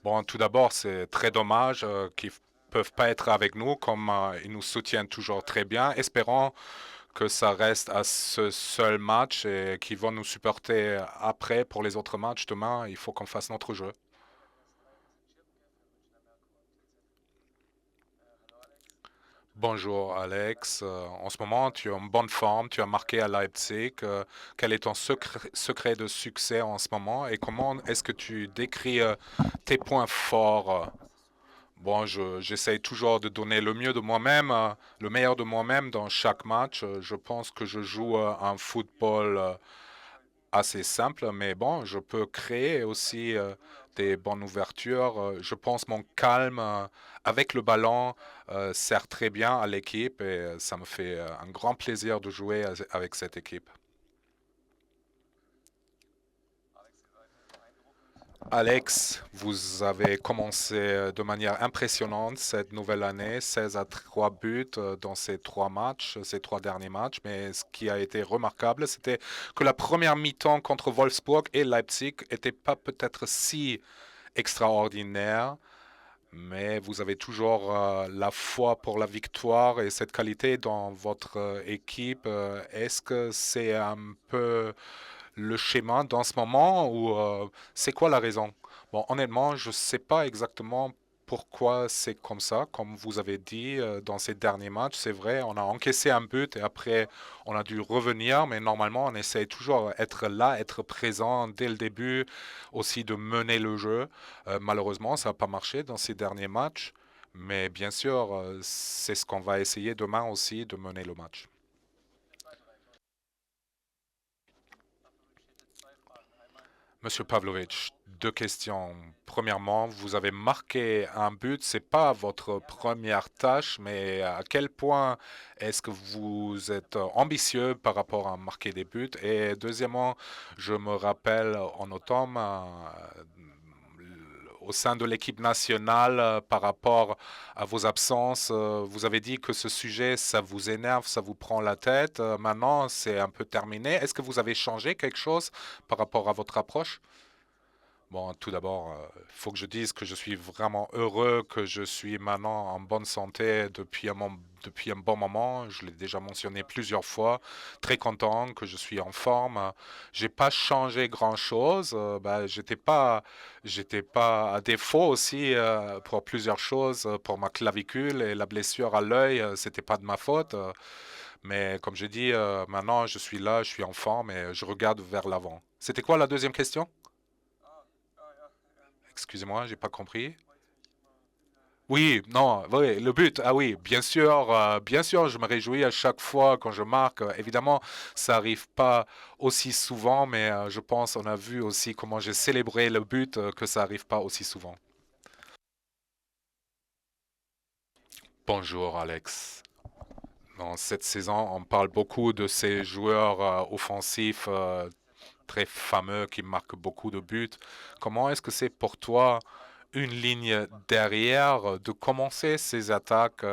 Bon, tout d'abord, c'est très dommage qu'ils ne peuvent pas être avec nous, comme ils nous soutiennent toujours très bien. Espérons que ça reste à ce seul match et qu'ils vont nous supporter après pour les autres matchs. Demain, il faut qu'on fasse notre jeu. Bonjour Alex. En ce moment, tu es en bonne forme, tu as marqué à Leipzig. Quel est ton secret de succès en ce moment et comment est-ce que tu décris tes points forts? Bon, j'essaye toujours de donner le mieux de moi-même, le meilleur de moi-même dans chaque match. Je pense que je joue un football assez simple, mais bon, je peux créer aussi des bonnes ouvertures. Je pense mon calme avec le ballon sert très bien à l'équipe et ça me fait un grand plaisir de jouer avec cette équipe. Alex, vous avez commencé de manière impressionnante cette nouvelle année, 16 à 3 buts dans ces trois matchs, ces trois derniers matchs. Mais ce qui a été remarquable, c'était que la première mi-temps contre Wolfsburg et Leipzig n'était pas peut-être si extraordinaire, mais vous avez toujours la foi pour la victoire et cette qualité dans votre équipe. Est-ce que c'est un peu le schéma dans ce moment ou c'est quoi la raison? Bon, honnêtement, je ne sais pas exactement pourquoi c'est comme ça. Comme vous avez dit, dans ces derniers matchs, c'est vrai, on a encaissé un but et après, on a dû revenir, mais normalement, on essaie toujours d'être là, être présent dès le début, aussi de mener le jeu. Malheureusement, ça n'a pas marché dans ces derniers matchs, mais bien sûr, c'est ce qu'on va essayer demain aussi, de mener le match. Monsieur Pavlovitch, deux questions. Premièrement, vous avez marqué un but, c'est pas votre première tâche, mais à quel point est-ce que vous êtes ambitieux par rapport à marquer des buts? Et deuxièmement, je me rappelle en automne, au sein de l'équipe nationale, par rapport à vos absences, vous avez dit que ce sujet, ça vous énerve, ça vous prend la tête. Maintenant, c'est un peu terminé. Est-ce que vous avez changé quelque chose par rapport à votre approche? Bon, tout d'abord, il faut que je dise que je suis vraiment heureux que je suis maintenant en bonne santé depuis un bon moment. Je l'ai déjà mentionné plusieurs fois. Très content que je suis en forme. J'ai pas changé grand-chose. Bah, j'étais pas à défaut aussi pour plusieurs choses, pour ma clavicule et la blessure à l'œil. C'était pas de ma faute. Mais comme j'ai dit, maintenant je suis là, je suis en forme et je regarde vers l'avant. C'était quoi la deuxième question? Excusez-moi, j'ai pas compris. Oui, non, oui, le but, ah oui, bien sûr, je me réjouis à chaque fois quand je marque. Évidemment, ça arrive pas aussi souvent, mais je pense, on a vu aussi comment j'ai célébré le but, que ça arrive pas aussi souvent. Bonjour, Alex. Dans cette saison, on parle beaucoup de ces joueurs offensifs très fameux qui marquent beaucoup de buts. Comment est-ce que c'est pour toi une ligne derrière, de commencer ces attaques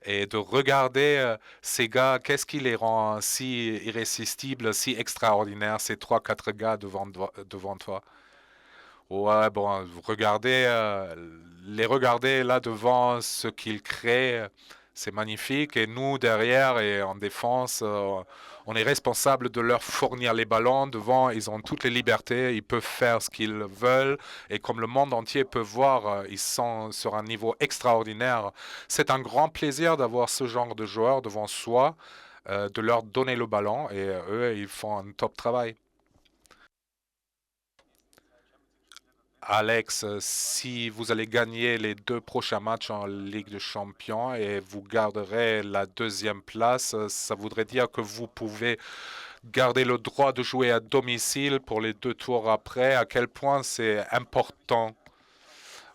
et de regarder ces gars, qu'est-ce qui les rend si irrésistibles, si extraordinaires, ces trois, quatre gars devant toi? Ouais, bon, les regarder là devant ce qu'ils créent, c'est magnifique. Et nous, derrière et en défense, on est responsable de leur fournir les ballons. Devant, ils ont toutes les libertés, ils peuvent faire ce qu'ils veulent. Et comme le monde entier peut voir, ils sont sur un niveau extraordinaire. C'est un grand plaisir d'avoir ce genre de joueurs devant soi, de leur donner le ballon. Et eux, ils font un top travail. Alex, si vous allez gagner les deux prochains matchs en Ligue des Champions et vous garderez la deuxième place, ça voudrait dire que vous pouvez garder le droit de jouer à domicile pour les deux tours après. À quel point c'est important?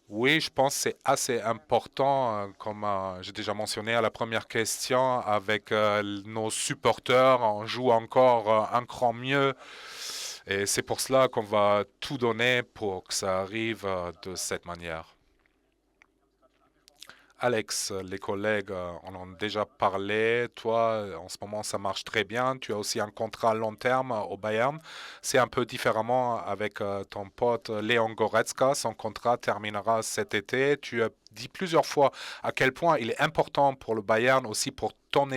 Oui, je pense que c'est assez important, comme j'ai déjà mentionné à la première question, avec nos supporters, on joue encore un cran mieux. Et c'est pour cela qu'on va tout donner pour que ça arrive de cette manière. Alex, les collègues en ont déjà parlé. Toi, en ce moment, ça marche très bien. Tu as aussi un contrat à long terme au Bayern. C'est un peu différemment avec ton pote Leon Goretzka. Son contrat terminera cet été. Tu as dit plusieurs fois à quel point il est important pour le Bayern, aussi pour ton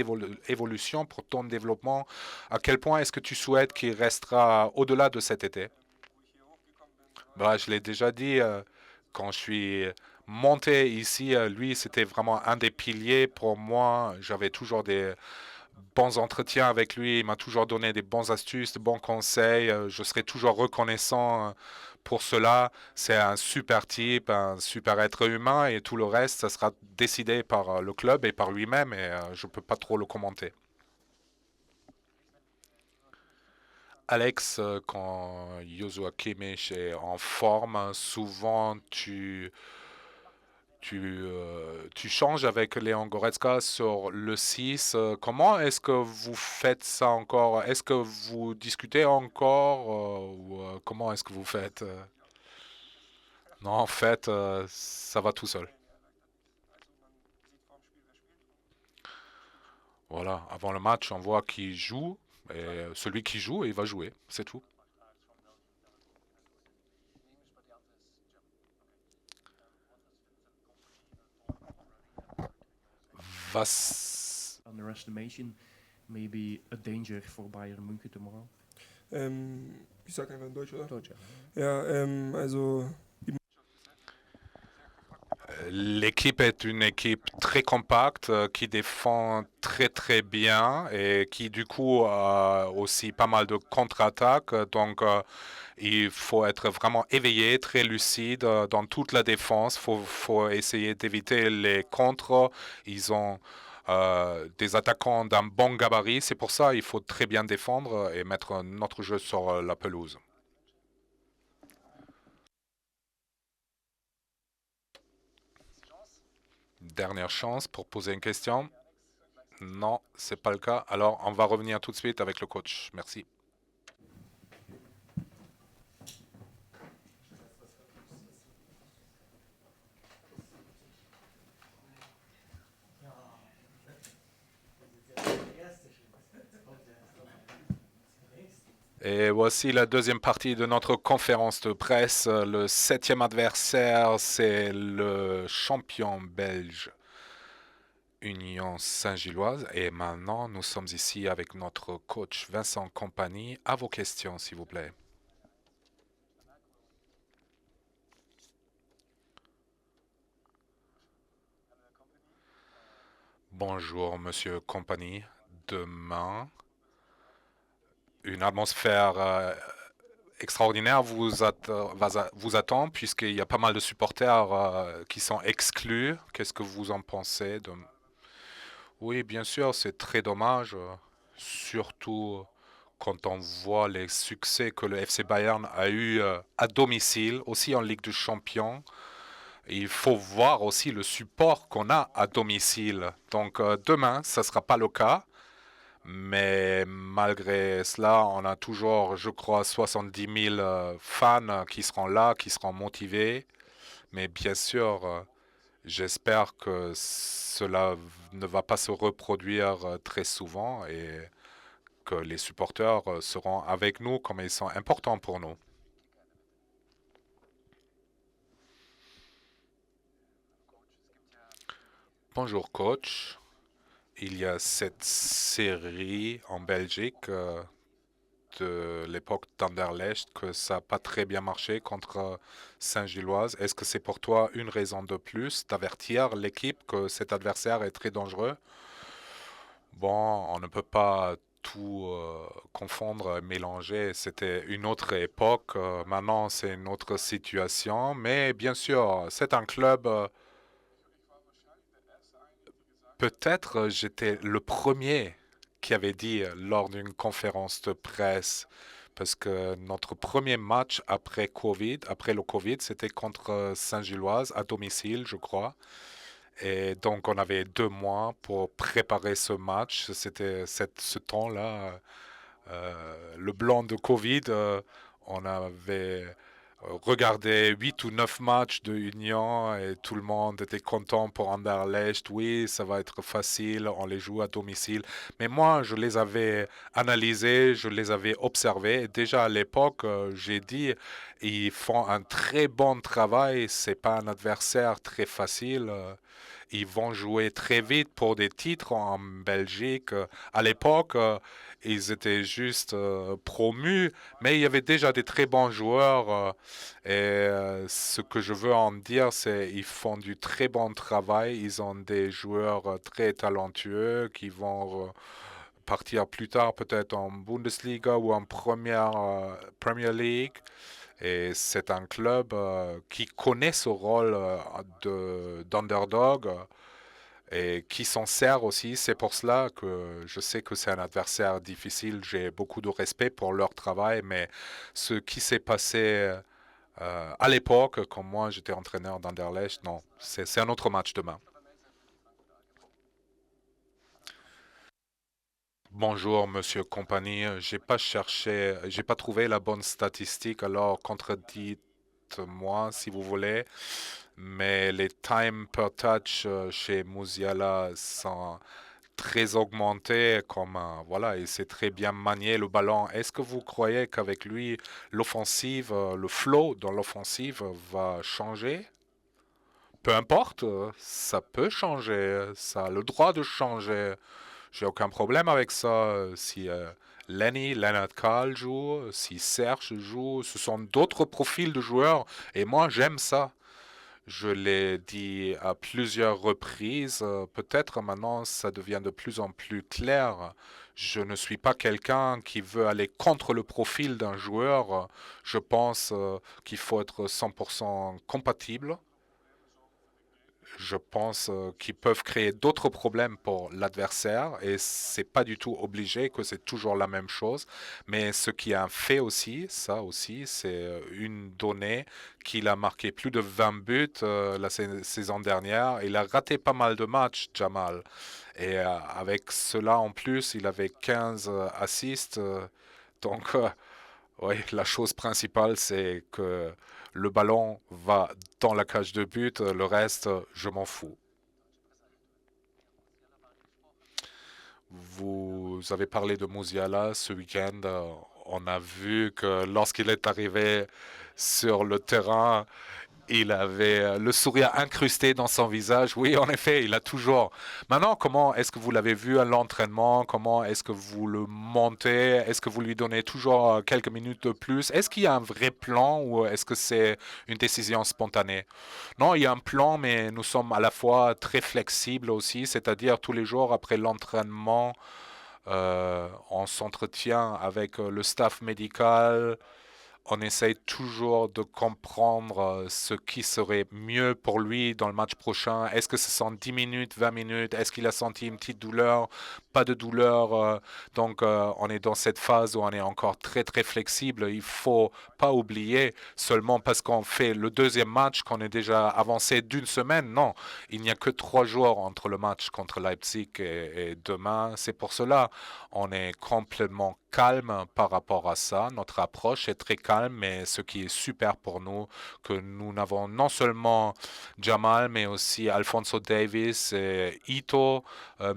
évolution, pour ton développement. À quel point est-ce que tu souhaites qu'il restera au-delà de cet été? Bah, je l'ai déjà dit quand je suis monté ici. Lui, c'était vraiment un des piliers pour moi. J'avais toujours des bons entretiens avec lui. Il m'a toujours donné des bons astuces, de bons conseils. Je serai toujours reconnaissant pour cela. C'est un super type, un super être humain et tout le reste, ça sera décidé par le club et par lui-même et je ne peux pas trop le commenter. Alex, quand Joshua Kimmich est en forme, souvent tu changes avec Léon Goretzka sur le 6. Comment est-ce que vous faites ça encore? Est-ce que vous discutez encore ou comment est-ce que vous faites? Non, en fait, ça va tout seul. Voilà, avant le match, on voit qui joue et celui qui joue, il va jouer, c'est tout. Was underestimation maybe a danger for Bayern München tomorrow? Ich sage einfach in Deutsch, oder? Deutsche. Ja, also L'équipe est une équipe très compacte qui défend très très bien et qui du coup a aussi pas mal de contre-attaques. Donc il faut être vraiment éveillé, très lucide dans toute la défense. Faut essayer d'éviter les contres. Ils ont des attaquants d'un bon gabarit. C'est pour ça qu'il faut très bien défendre et mettre notre jeu sur la pelouse. Dernière chance pour poser une question. Non, c'est pas le cas. Alors, on va revenir tout de suite avec le coach. Merci. Et voici la deuxième partie de notre conférence de presse. Le septième adversaire, c'est le champion belge Union Saint-Gilloise. Et maintenant, nous sommes ici avec notre coach Vincent Compagnie. À vos questions, s'il vous plaît. Bonjour, monsieur Compagnie. Demain, une atmosphère extraordinaire vous attend puisqu'il y a pas mal de supporters qui sont exclus. Qu'est-ce que vous en pensez de... Oui, bien sûr, c'est très dommage, surtout quand on voit les succès que le FC Bayern a eu à domicile, aussi en Ligue des Champions. Il faut voir aussi le support qu'on a à domicile. Donc demain, ça ne sera pas le cas. Mais malgré cela, on a toujours, je crois, 70 000 fans qui seront là, qui seront motivés. Mais bien sûr, j'espère que cela ne va pas se reproduire très souvent et que les supporters seront avec nous comme ils sont importants pour nous. Bonjour coach. Il y a cette série en Belgique de l'époque d'Anderlecht que ça n'a pas très bien marché contre Saint-Gilloise. Est-ce que c'est pour toi une raison de plus d'avertir l'équipe que cet adversaire est très dangereux? Bon, on ne peut pas tout confondre, mélanger. C'était une autre époque. Maintenant, c'est une autre situation. Mais bien sûr, c'est un club. Peut-être j'étais le premier qui avait dit lors d'une conférence de presse, parce que notre premier match après Covid, après le Covid, c'était contre Saint-Gilloise à domicile, je crois. Et donc on avait 2 mois pour préparer ce match. C'était ce temps-là, le blanc de Covid. On avait regardé 8 ou 9 matchs de Union et tout le monde était content pour Anderlecht. Oui, ça va être facile, on les joue à domicile. Mais moi, je les avais analysés, je les avais observés. Et déjà à l'époque, j'ai dit, ils font un très bon travail. C'est pas un adversaire très facile. Ils vont jouer très vite pour des titres en Belgique. À l'époque, ils étaient juste promus, mais il y avait déjà des très bons joueurs. Et ce que je veux en dire, c'est qu'ils font du très bon travail. Ils ont des joueurs très talentueux qui vont partir plus tard peut-être en Bundesliga ou en Premier League. Et c'est un club qui connaît ce rôle d'underdog et qui s'en sert aussi. C'est pour cela que je sais que c'est un adversaire difficile. J'ai beaucoup de respect pour leur travail, mais ce qui s'est passé à l'époque, quand moi j'étais entraîneur d'Anderlecht, non, c'est un autre match demain. Bonjour, monsieur Compagnie. J'ai pas trouvé la bonne statistique, alors contredite-moi si vous voulez. Mais les time per touch chez Musiala sont très augmentés, comme voilà, il sait très bien manier le ballon. Est-ce que vous croyez qu'avec lui, l'offensive, le flow dans l'offensive va changer? Peu importe, ça peut changer, ça a le droit de changer. J'ai aucun problème avec ça. Si Leonard Carl joue, si Serge joue, ce sont d'autres profils de joueurs et moi j'aime ça. Je l'ai dit à plusieurs reprises. Peut-être maintenant ça devient de plus en plus clair. Je ne suis pas quelqu'un qui veut aller contre le profil d'un joueur. Je pense qu'il faut être 100% compatible. Je pense qu'ils peuvent créer d'autres problèmes pour l'adversaire et c'est pas du tout obligé que c'est toujours la même chose. Mais ce qui est un fait aussi, ça aussi, c'est une donnée qu'il a marqué plus de 20 buts la saison dernière. Il a raté pas mal de matchs, Jamal. Et avec cela en plus, il avait 15 assists. Donc, oui, la chose principale, c'est que le ballon va dans la cage de but. Le reste, je m'en fous. Vous avez parlé de Musiala ce week-end. On a vu que lorsqu'il est arrivé sur le terrain, il avait le sourire incrusté dans son visage. Oui, en effet, il a toujours. Maintenant, comment est-ce que vous l'avez vu à l'entraînement? Comment est-ce que vous le montez? Est-ce que vous lui donnez toujours quelques minutes de plus? Est-ce qu'il y a un vrai plan ou est-ce que c'est une décision spontanée? Non, il y a un plan, mais nous sommes à la fois très flexibles aussi, c'est-à-dire tous les jours après l'entraînement, on s'entretient avec le staff médical, on essaye toujours de comprendre ce qui serait mieux pour lui dans le match prochain. Est-ce que ce sont 10 minutes, 20 minutes? Est-ce qu'il a senti une petite douleur? Pas de douleur. Donc, on est dans cette phase où on est encore très, très flexible. Il faut pas oublier seulement parce qu'on fait le deuxième match qu'on est déjà avancé d'une semaine. Non, il n'y a que 3 jours entre le match contre Leipzig et demain. C'est pour cela on est complètement calme par rapport à ça. Notre approche est très calme, mais ce qui est super pour nous, que nous n'avons non seulement Jamal, mais aussi Alphonso Davies et Ito,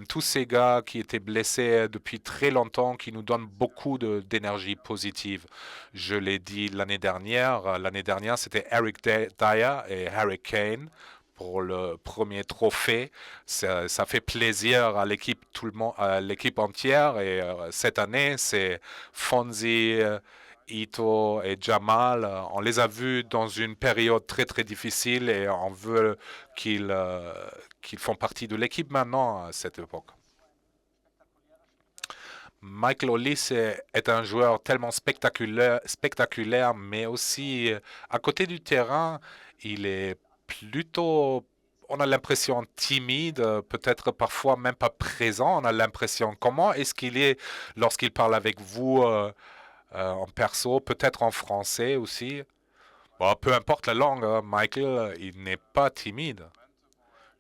tous ces gars qui étaient blessés depuis très longtemps, qui nous donnent beaucoup d'énergie positive. Je l'ai dit l'année dernière. L'année dernière, c'était Eric Dyer et Harry Kane pour le premier trophée. Ça fait plaisir à l'équipe, tout le monde, à l'équipe entière. Et cette année, c'est Fonzie, Ito et Jamal. On les a vus dans une période très très difficile et on veut qu'ils font partie de l'équipe maintenant à cette époque. Michael Olise est un joueur tellement spectaculaire, mais aussi à côté du terrain, il est plutôt, on a l'impression timide, peut-être parfois même pas présent. On a l'impression, comment est-ce qu'il est lorsqu'il parle avec vous en perso, peut-être en français aussi? Bon, peu importe la langue, Michael, il n'est pas timide.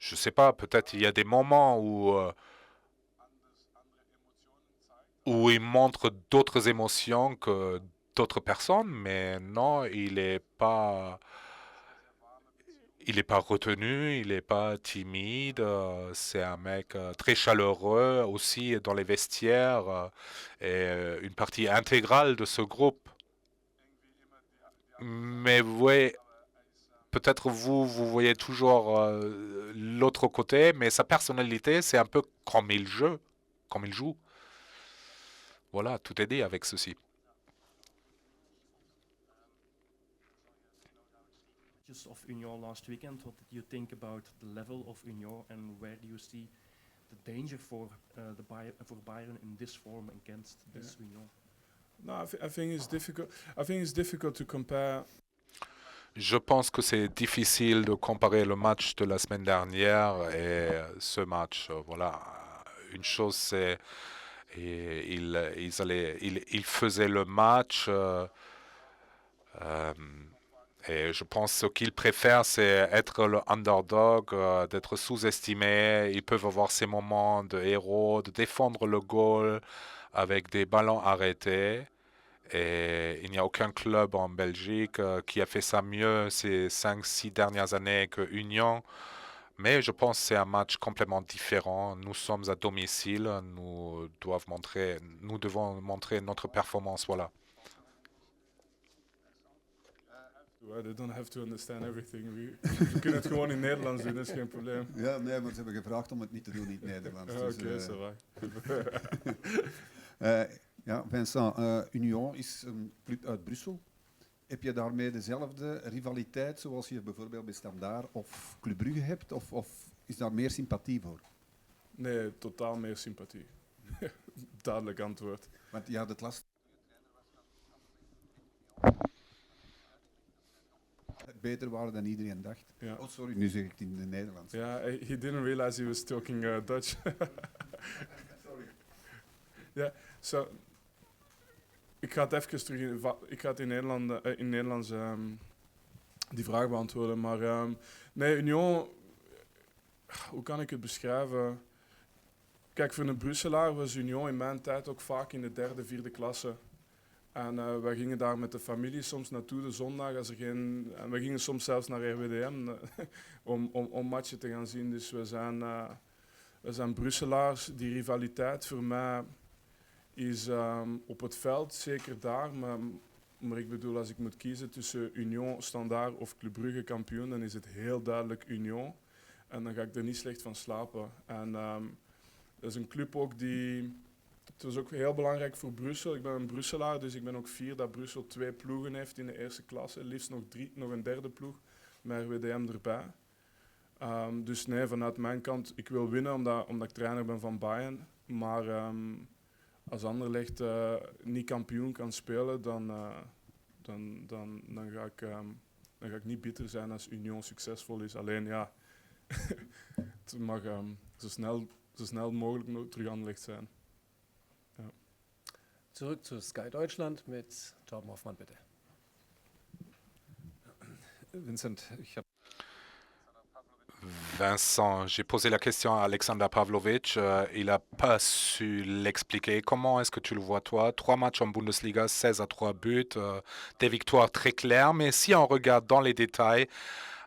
Je sais pas, peut-être il y a des moments où il montre d'autres émotions que d'autres personnes, mais non, il est pas retenu, il n'est pas timide. C'est un mec très chaleureux aussi dans les vestiaires et une partie intégrale de ce groupe. Mais vous voyez, peut-être vous voyez toujours l'autre côté, mais sa personnalité, c'est un peu comme il joue. Voilà, tout est dit avec ceci. Just of Union last weekend, what did you think about the level of Union and where do you see the danger for for Bayern in this form against this Union? No, I think it's difficult. I think it's difficult to compare. Je pense que c'est difficile de comparer le match de la semaine dernière et ce match. Voilà, une chose c'est ils faisaient le match et je pense ce qu'ils préfèrent c'est être le underdog, d'être sous-estimé. Ils peuvent avoir ces moments de héros, de défendre le goal avec des ballons arrêtés. Et il n'y a aucun club en Belgique qui a fait ça mieux ces 5-6 dernières années que Union. Mais je pense que c'est un match complètement différent. Nous sommes à domicile, nous devons montrer notre performance. Voilà. They don't have to understand everything. We kunnen het gewoon in Nederlands doen, dat is geen probleem. Ja, nee, maar ze hebben gevraagd om het niet te doen in het Nederlands. Oké, ça va. Ja, Vincent, Union is een club uit Brussel. Heb je daarmee dezelfde rivaliteit zoals je bijvoorbeeld bij Standaard of Club Brugge hebt? Of is daar meer sympathie voor? Nee, totaal meer sympathie. Duidelijk antwoord. Want je had het last... beter waren dan iedereen dacht. Ja. Oh, sorry, nu zeg ik het in het Nederlands. Ja, he didn't realize he was talking Dutch. Sorry. Ja, so... Ik ga het even terug ik ga het in Nederlands die vraag beantwoorden. Maar nee, Union, hoe kan ik het beschrijven? Kijk, voor een Brusselaar was Union in mijn tijd ook vaak in de 3e, 4e klasse. En wij gingen daar met de familie soms naartoe de zondag. En we gingen soms zelfs naar RWDM om matchen te gaan zien. Dus we zijn Brusselaars. Die rivaliteit voor mij is op het veld zeker daar. Maar ik bedoel, als ik moet kiezen tussen Union, Standaard of Club Brugge kampioen, dan is het heel duidelijk Union. En dan ga ik er niet slecht van slapen. En dat is een club ook die... Het was ook heel belangrijk voor Brussel. Ik ben een Brusselaar, dus ik ben ook fier dat Brussel 2 ploegen heeft in de eerste klasse. Liefst nog een 3e ploeg, met RWDM erbij. Dus nee, vanuit mijn kant, ik wil winnen omdat ik trainer ben van Bayern. Maar als Anderlecht niet kampioen kan spelen, dan ga ik niet bitter zijn als Union succesvol is. Alleen ja, het mag zo snel mogelijk terug Anderlecht zijn. Ja. Zurück zu Sky Deutschland mit Torben Hoffmann, bitte. Vincent, Vincent, j'ai posé la question à Alexander Pavlovic. Il n'a pas su l'expliquer. Comment est-ce que tu le vois, toi? 3 matchs en Bundesliga, 16-3 buts, des victoires très claires. Mais si on regarde dans les détails,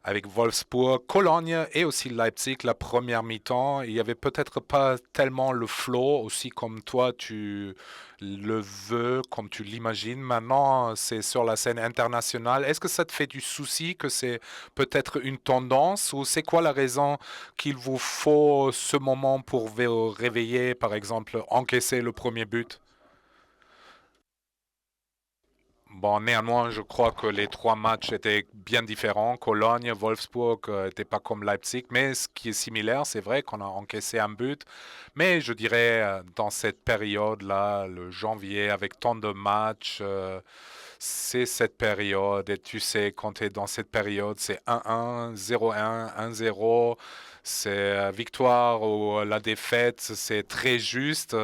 avec Wolfsburg, Cologne et aussi Leipzig, la première mi-temps, il n'y avait peut-être pas tellement le flow, aussi comme toi tu le veux, comme tu l'imagines. Maintenant, c'est sur la scène internationale. Est-ce que ça te fait du souci que c'est peut-être une tendance ou c'est quoi la raison qu'il vous faut ce moment pour vous réveiller, par exemple, encaisser le premier but? Bon, néanmoins, je crois que les 3 matchs étaient bien différents. Cologne, Wolfsburg n'étaient pas comme Leipzig, mais ce qui est similaire, c'est vrai qu'on a encaissé un but. Mais je dirais, dans cette période-là, le janvier, avec tant de matchs, c'est cette période. Et tu sais, quand tu es dans cette période, c'est 1-1, 0-1, 1-0. C'est victoire ou la défaite, c'est très juste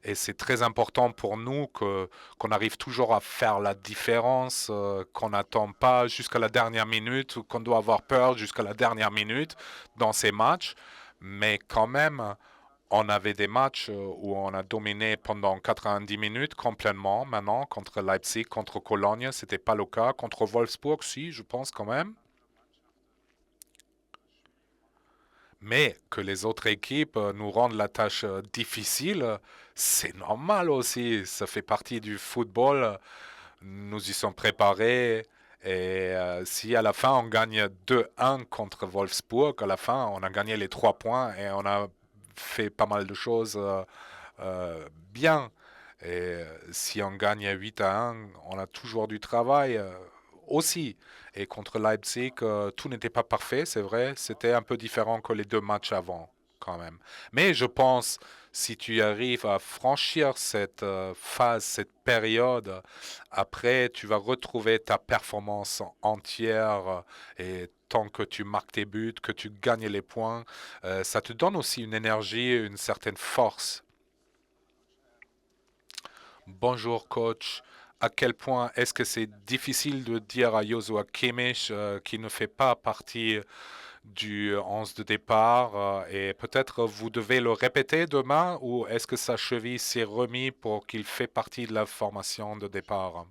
et c'est très important pour nous qu'on arrive toujours à faire la différence, qu'on n'attend pas jusqu'à la dernière minute ou qu'on doit avoir peur jusqu'à la dernière minute dans ces matchs. Mais quand même, On avait des matchs où on a dominé pendant 90 minutes complètement. Maintenant, contre Leipzig, contre Cologne, ce n'était pas le cas. Contre Wolfsburg, si, je pense quand même. Mais que les autres équipes nous rendent la tâche difficile, c'est normal aussi. Ça fait partie du football. Nous y sommes préparés. Et si à la fin on gagne 2-1 contre Wolfsburg, à la fin on a gagné les 3 points et on a fait pas mal de choses bien. Et si on gagne 8-1, on a toujours du travail aussi. Et contre Leipzig, tout n'était pas parfait, c'est vrai. C'était un peu différent que les 2 matchs avant, quand même. Mais je pense, si tu arrives à franchir cette phase, cette période, après, tu vas retrouver ta performance entière. Et tant que tu marques tes buts, que tu gagnes les points, ça te donne aussi une énergie, une certaine force. Bonjour coach. À quel point est-ce que c'est difficile de dire à Joshua Kimmich qui ne fait pas partie du 11 de départ et peut-être vous devez le répéter demain ou est-ce que sa cheville s'est remise pour qu'il fait partie de la formation de départ?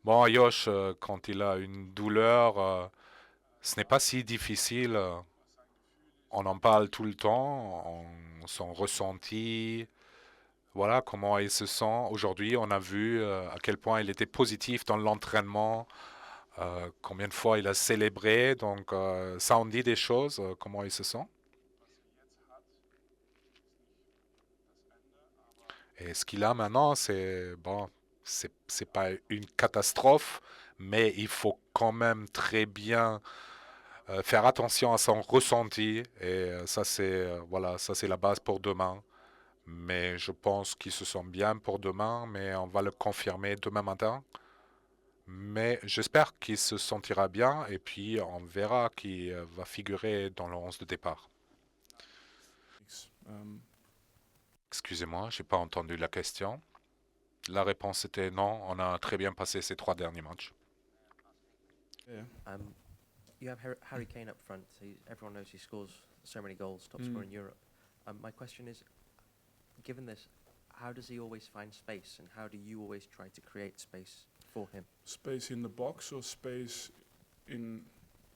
Bon, Josh, quand il a une douleur, ce n'est pas si difficile. On en parle tout le temps, son ressenti. Voilà comment il se sent. Aujourd'hui, on a vu à quel point il était positif dans l'entraînement, combien de fois il a célébré. Donc, ça en dit des choses, comment il se sent. Et ce qu'il a maintenant, c'est bon, c'est pas une catastrophe, mais il faut quand même très bien faire attention à son ressenti. Et ça, c'est voilà, ça c'est la base pour demain. Mais je pense qu'il se sent bien pour demain, mais on va le confirmer demain matin. Mais j'espère qu'il se sentira bien et puis on verra qui va figurer dans le 11 de départ. Excusez-moi, je n'ai pas entendu la question. La réponse était non, on a très bien passé ces 3 derniers matchs. You have Harry Kane up front. Everyone knows he scores so many goals, top scorer in Europe. My question is, given this, how does he always find space, and how do you always try to create space for him? Space in the box or space in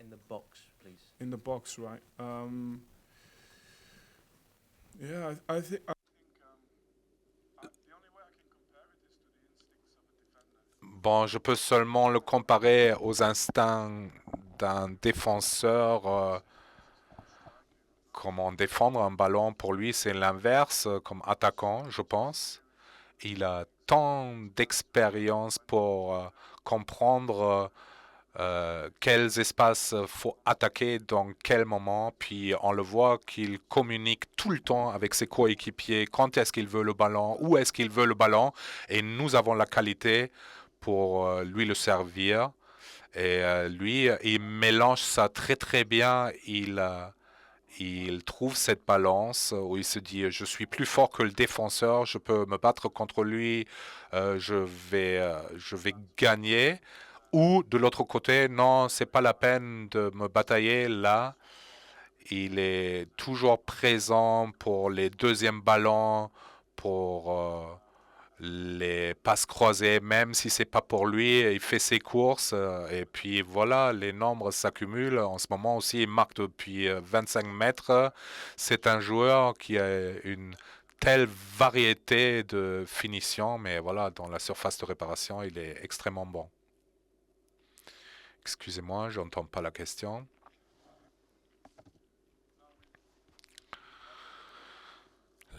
In the box, please. the box, right? Yeah, I think. The only way I can compare it is to the instincts of a defender. Bon, je peux seulement le comparer aux instincts d'un défenseur. Comment défendre un ballon, pour lui, c'est l'inverse, comme attaquant, je pense. Il a tant d'expérience pour comprendre quels espaces faut attaquer dans quel moment. Puis on le voit qu'il communique tout le temps avec ses coéquipiers. Quand est-ce qu'il veut le ballon? Où est-ce qu'il veut le ballon? Et nous avons la qualité pour lui le servir. Et lui, il mélange ça très très bien. Il trouve cette balance où il se dit je suis plus fort que le défenseur, je peux me battre contre lui, je vais gagner. Ou de l'autre côté, non, c'est pas la peine de me batailler là. Il est toujours présent pour les deuxièmes ballons, pour les passes croisées, même si c'est pas pour lui, il fait ses courses et puis voilà, les nombres s'accumulent. En ce moment aussi, il marque depuis 25 mètres. C'est un joueur qui a une telle variété de finition, mais voilà, dans la surface de réparation, il est extrêmement bon. Excusez-moi, je n'entends pas la question.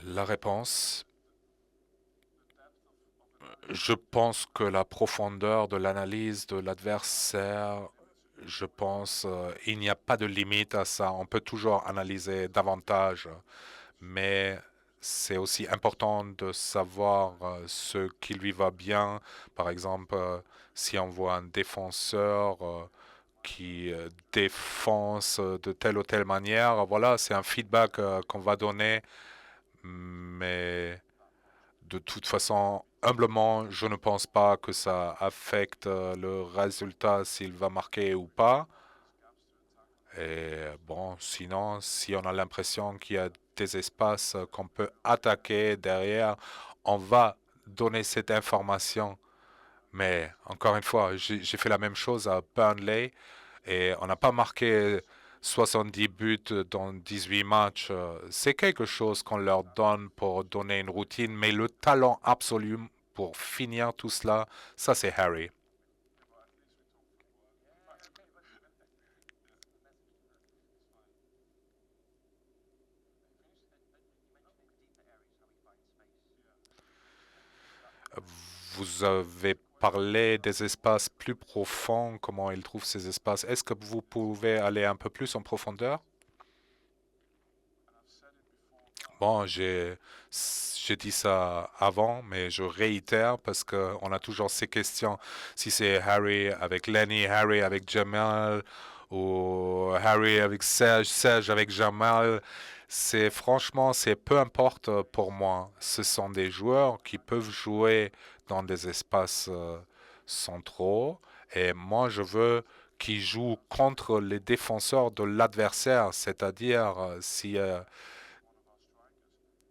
La réponse. Je pense que la profondeur de l'analyse de l'adversaire, je pense, il n'y a pas de limite à ça. On peut toujours analyser davantage, mais c'est aussi important de savoir ce qui lui va bien. Par exemple, si on voit un défenseur qui défonce de telle ou telle manière, voilà, c'est un feedback qu'on va donner, mais de toute façon, humblement, je ne pense pas que ça affecte le résultat s'il va marquer ou pas. Et bon, sinon, si on a l'impression qu'il y a des espaces qu'on peut attaquer derrière, on va donner cette information. Mais encore une fois, j'ai fait la même chose à Burnley et on n'a pas marqué 70 buts dans 18 matchs. C'est quelque chose qu'on leur donne pour donner une routine, mais le talent absolu pour finir tout cela, ça c'est Harry. Vous avez parlé des espaces plus profonds, comment ils trouvent ces espaces. Est-ce que vous pouvez aller un peu plus en profondeur? Bon, j'ai dit ça avant, mais je réitère parce qu'on a toujours ces questions. Si c'est Harry avec Lenny, Harry avec Jamal, ou Harry avec Serge, Serge avec Jamal, c'est peu importe pour moi. Ce sont des joueurs qui peuvent jouer dans des espaces centraux, et moi je veux qu'ils jouent contre les défenseurs de l'adversaire, c'est-à-dire si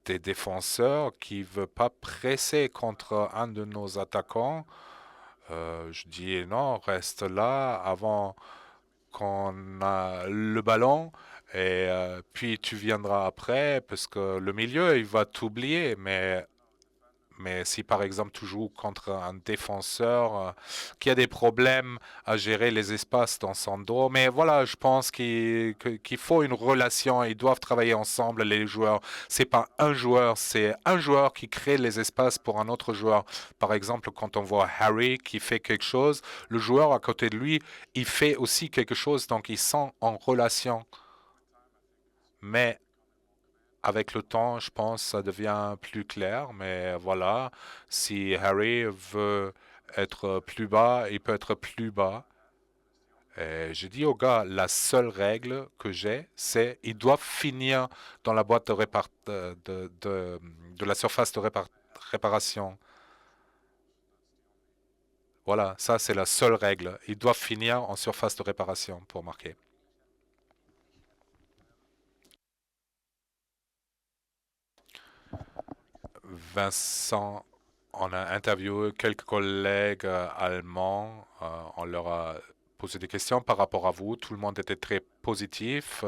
des défenseurs qui ne veulent pas presser contre un de nos attaquants, je dis non, reste là avant qu'on a le ballon et puis tu viendras après parce que le milieu, il va t'oublier. Mais si par exemple tu joues contre un défenseur qui a des problèmes à gérer les espaces dans son dos, mais voilà, je pense qu'il faut une relation, ils doivent travailler ensemble, les joueurs. C'est pas un joueur, c'est un joueur qui crée les espaces pour un autre joueur. Par exemple, quand on voit Harry qui fait quelque chose, le joueur à côté de lui, il fait aussi quelque chose, donc ils sont en relation. Mais avec le temps, je pense, ça devient plus clair, mais voilà, si Harry veut être plus bas, il peut être plus bas. Et je dis aux gars, la seule règle que j'ai, c'est ils doivent finir dans la boîte de la surface de réparation. Voilà, ça c'est la seule règle. Ils doivent finir en surface de réparation pour marquer. Vincent, on a interviewé quelques collègues allemands. On leur a posé des questions par rapport à vous. Tout le monde était très positif,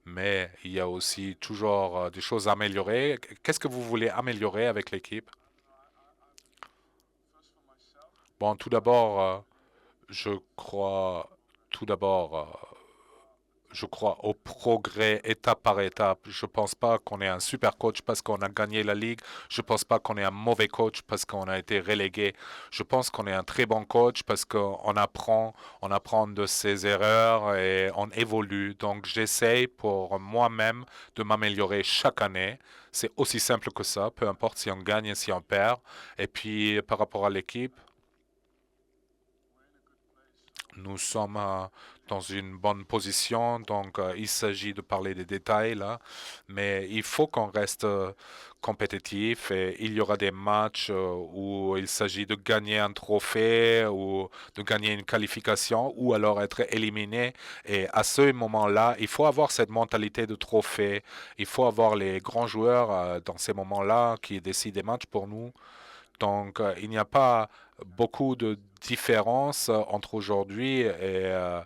mais il y a aussi toujours des choses à améliorer. Qu'est-ce que vous voulez améliorer avec l'équipe? Bon, tout d'abord, je crois, tout d'abord, je crois au progrès étape par étape. Je ne pense pas qu'on est un super coach parce qu'on a gagné la ligue. Je ne pense pas qu'on est un mauvais coach parce qu'on a été relégué. Je pense qu'on est un très bon coach parce qu'on apprend de ses erreurs et on évolue. Donc j'essaie pour moi-même de m'améliorer chaque année. C'est aussi simple que ça, peu importe si on gagne et si on perd. Et puis par rapport à l'équipe, nous sommes dans une bonne position, donc il s'agit de parler des détails là, mais il faut qu'on reste compétitif et il y aura des matchs où il s'agit de gagner un trophée ou de gagner une qualification ou alors être éliminé. Et à ce moment-là, il faut avoir cette mentalité de trophée. Il faut avoir les grands joueurs dans ces moments-là qui décident des matchs pour nous. Donc, il n'y a pas beaucoup de différence entre aujourd'hui et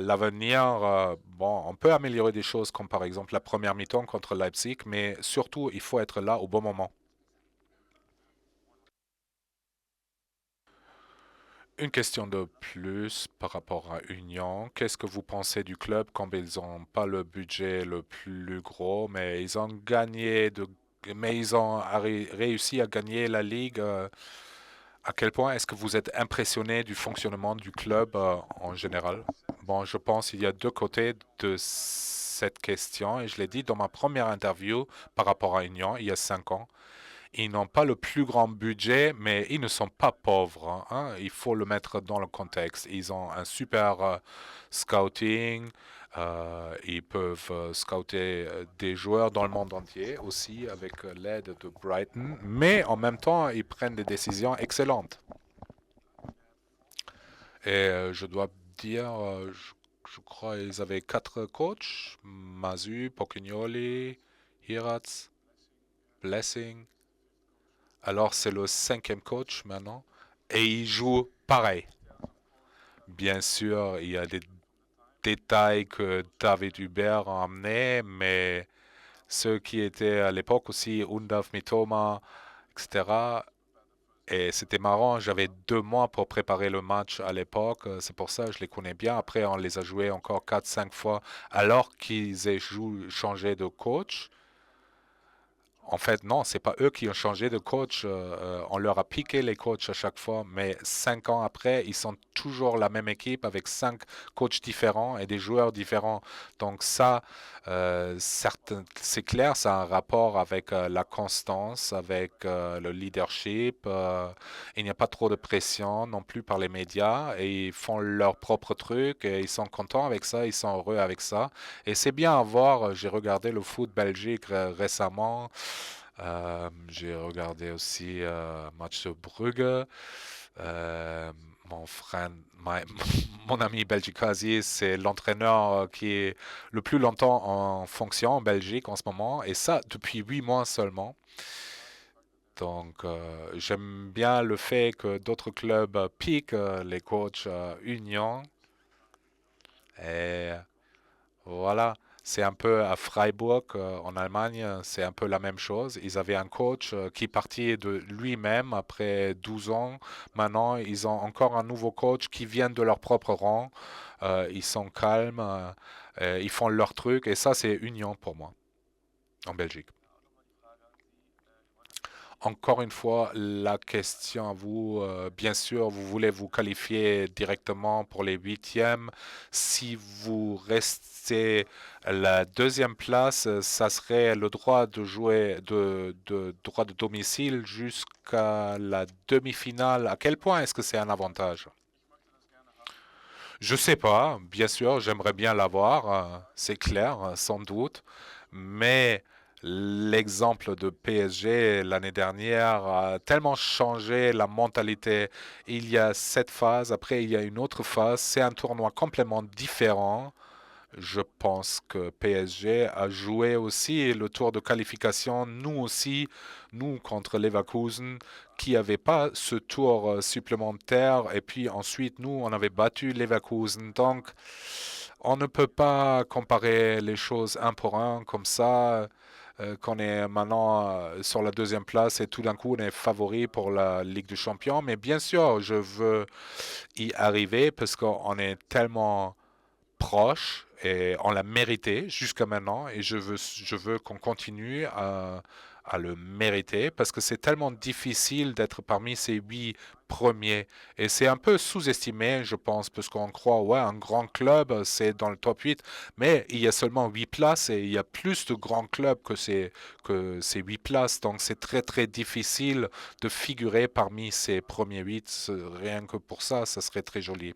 l'avenir. Bon, on peut améliorer des choses comme par exemple la première mi-temps contre Leipzig, mais surtout, il faut être là au bon moment. Une question de plus par rapport à Union. Qu'est-ce que vous pensez du club quand ils n'ont pas le budget le plus gros, mais ils ont réussi à gagner la Ligue? À quel point est-ce que vous êtes impressionné du fonctionnement du club en général? Bon, je pense qu'il y a deux côtés de cette question, et je l'ai dit dans ma première interview par rapport à Union il y a 5 ans. Ils n'ont pas le plus grand budget, mais ils ne sont pas pauvres, hein. Il faut le mettre dans le contexte. Ils ont un super scouting. Ils peuvent scouter des joueurs dans le monde entier aussi avec l'aide de Brighton. Mais en même temps, ils prennent des décisions excellentes. Et je dois dire je crois qu'ils avaient 4 coachs. Mazu, Pochignoli, Hiratz, Blessing. Alors c'est le 5e coach maintenant. Et il joue pareil. Bien sûr, il y a des détails que David Hubert a amenés, mais ceux qui étaient à l'époque aussi, Undaf, Mitoma, etc. Et c'était marrant, j'avais 2 mois pour préparer le match à l'époque, c'est pour ça que je les connais bien. Après, on les a joués encore 4-5 fois alors qu'ils aient changé de coach. En fait, non, c'est pas eux qui ont changé de coach. On leur a piqué les coachs à chaque fois, mais 5 ans après, ils sont toujours la même équipe avec 5 coachs différents et des joueurs différents. Donc ça, c'est clair, ça a un rapport avec la constance, avec le leadership. Il n'y a pas trop de pression non plus par les médias et ils font leur propre truc et ils sont contents avec ça, ils sont heureux avec ça. Et c'est bien à voir. J'ai regardé le foot belgique récemment. J'ai regardé aussi match de Brugge. Mon frère, mon ami Belgicazi, c'est l'entraîneur qui est le plus longtemps en fonction en Belgique en ce moment, et ça depuis 8 mois seulement. Donc, j'aime bien le fait que d'autres clubs piquent les coachs Union. Et voilà, c'est un peu à Freiburg en Allemagne, c'est un peu la même chose. Ils avaient un coach qui partit de lui-même après 12 ans. Maintenant, ils ont encore un nouveau coach qui vient de leur propre rang. Ils sont calmes, ils font leur truc et ça, c'est Union pour moi en Belgique. Encore une fois, la question à vous, bien sûr, vous voulez vous qualifier directement pour les 8e. Si vous restez à la 2e place, ça serait le droit de jouer droit de domicile jusqu'à la demi-finale. À quel point est-ce que c'est un avantage? Je sais pas, bien sûr, j'aimerais bien l'avoir, c'est clair, sans doute, mais l'exemple de PSG l'année dernière a tellement changé la mentalité. Il y a cette phase, après il y a une autre phase, c'est un tournoi complètement différent. Je pense que PSG a joué aussi le tour de qualification, nous aussi, nous contre Leverkusen, qui n'avait pas ce tour supplémentaire. Et puis ensuite, nous, on avait battu Leverkusen. Donc, on ne peut pas comparer les choses un pour un comme ça. Qu'on est maintenant sur la 2e place et tout d'un coup, on est favori pour la Ligue des Champions. Mais bien sûr, je veux y arriver parce qu'on est tellement proche et on l'a mérité jusqu'à maintenant et je veux qu'on continue à le mériter parce que c'est tellement difficile d'être parmi ces 8 premiers et c'est un peu sous-estimé, je pense, parce qu'on croit, ouais, un grand club, c'est dans le top 8, mais il y a seulement 8 places et il y a plus de grands clubs que ces 8 places, donc c'est très très difficile de figurer parmi ces premiers 8, rien que pour ça, ça serait très joli.